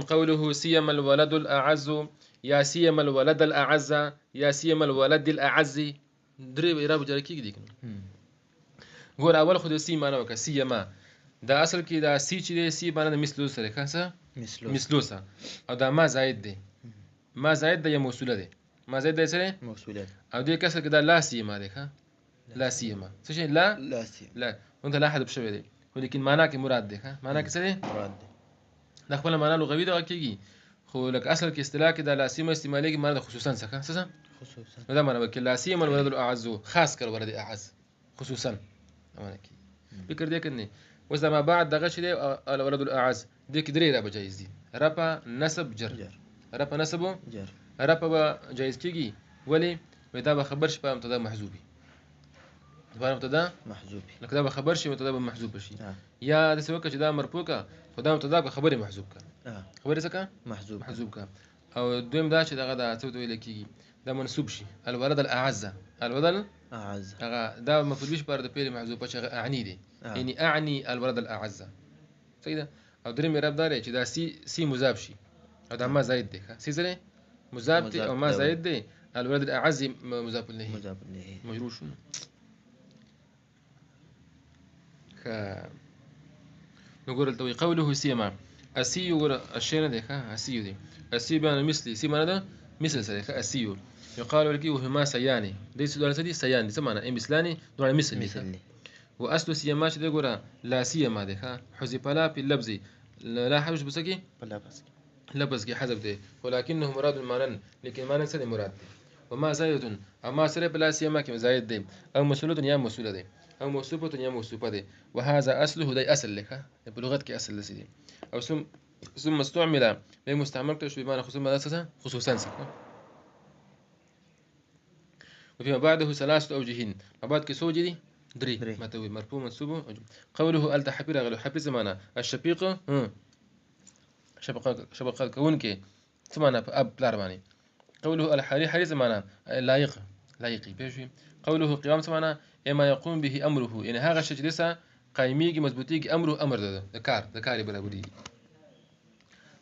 قوله سيما الولد الأعز، يا سيما الولد الأعز، يا سيما الولد الأعز. دري إعراب جاري كي دي ګور اول خو د سی معنی وکړه سیما دا اصل کې دا سی چې دی سی معنی د مثلو سره ښه مثلو سره او دا ما زائد دی ما زائد د یو موصوله دی ما زائد دی سره موصوله او دې کسر کې دا لا سیما دی ښه لا سیما څه شي لا سیما لا وانت لا حذف شوی دی ولیکن معنا کې مراد دی ښه معنا کې څه دی مراد دی دا خپل معنا لغوي دا کېږي خو لکه اصل کې اصطلاح کې دا لا سیما استعمالي معنا خصوصا څه خصوصا دا معنا وکړه لا سیما الولد الاعز خاص کر ولد اعز خصوصا امانه کی فکر دې کنه وز ما بعد دغه شی دی الولد الاعز دې کې درې را بجایز دي رفع نسب جر رفع نسب جر رفع جایز کیږي ولی دا به خبر شي په مبتدا محذوبي په مبتدا محذوبي لکه دا به خبر شي مبتدا به محذوب شي یا د څه وکړه چې دا مرفوع کا خدای مبتدا به خبره محذوب کا خبره څه کا محذوب کا او دویم دا چې دغه دا څه ویل کیږي دا منصوب شي الولد الاعز الولد الاعز دا مفعول به پر د پیل محذوب چې اعني دي یعنی اعني الولد الاعز صحیح ده او درې مې رب دار چې دا سی مضاف شي او دا ما زائد دی سی سره مضاف دی او ما زائد دی الولد الاعز مضاف الیه مجرور شنو نقول التوي قوله سيما اسي يقول الشين ده اسي دي اسي بان مثلي سي معنى ده مثل سري اسي يقال لك وهما سياني دي سؤال سدي سياني سمعنا مثلاني دون مثل واصل سيما ده يقول لا سيما ده حذف لا في اللفظ لا حرج بسكي لفظ كي حذف ده ولكنه مراد المعنى لكن معنى سدي مراد وما زائد اما سري بلا سيما كي زائد ده او مسؤول يا مسؤول ده او موصوفه يا موصوفه ده وهذا اصله ده اصل لك بلغتك كي اصل لسيدي او ثم استعمل بمستعمل تشبيه بمعنى خصوصا وفيما بعده ثلاثه اوجه ما بعد كسوجي دي دري ما توي مرفوع منصوب قوله التحبير غلو حبي زمانه الشقيق شبقه كون كي زمانه اب بلارماني قوله الحري حري زمانه لايقي بيجي قوله قيام زمانه اما يقوم به امره يعني هذا الشيء لسه قائميږي مضبوطيږي امره امر ده د کار برابري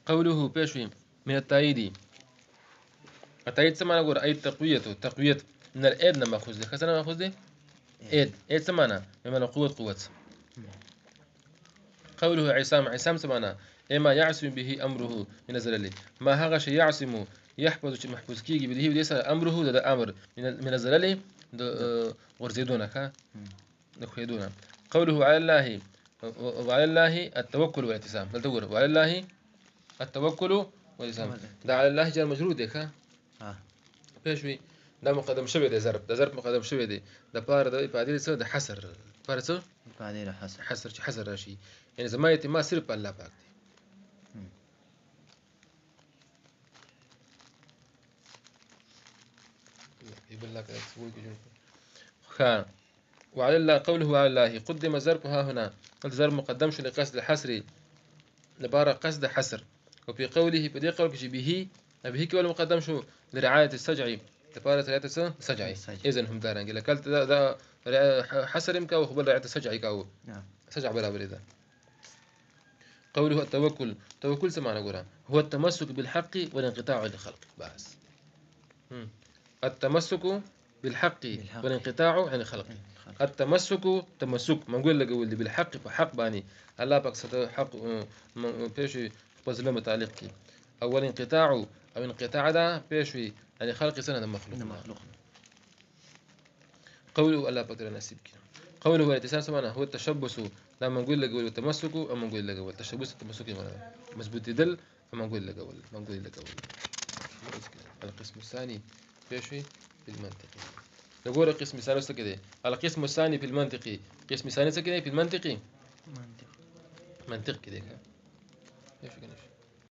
قوله بيشوي من التاييد التاييد سمعنا غور اي تقويه من الايد ماخوذ ده خسنا ماخوذ ده ايد سمعنا بمعنى قوه قوله عصام سمعنا اما يعصم به امره من الزلل ما هذا شيء يعصم يحفظ محفوظ کیږي به دې سره امره ده امر من الزلل ورزيدونك نخيدونا قوله على الله وعلى الله التوكل والاعتصام تقول وعلى الله التوكل والاعتصام ده على الله جار مجرور دی ښه پېښوي دا مقدم شوی دی ضرب مقدم شوی دی د پاره د ifade سره د حصر پاره څه ifade حصر چې حصر راشي یعنی زما اعتماد صرف الله پاک دی يقول لك وعلى الله قوله على الله قدم ظرف ها هنا الظرف مقدم شو لقصد الحصر لبارة قصد حصر وفي قوله بدي قولك به كي مقدم شو لرعاية السجع لبارة رعاية السجع إذن هم دارن قال كلت ده حصر مكا وخبر رعاية السجع كاو سجع برابر إذا قوله التوكل سمعنا قرآن هو التمسك بالحق والانقطاع عن الخلق بس التمسك بالحق والانقطاع عن الخلق التمسك ما نقول لك ولدي بالحق فحق باني الله باك حق بيشي بظلم تعليق او الانقطاع او انقطاع ده بيشي يعني خلق سنه مخلوق قوله الله باك نسيب كده قوله الاتصال سمعنا هو التشبث لما نقول لك التمسك او نقول لك التشبث التمسك مضبوط يدل فما نقول لك القسم الثاني بيشي بالمنطقي نقول القسم الثاني كده القسم الثاني في المنطقي قسم الثاني كده في المنطقي منطق كده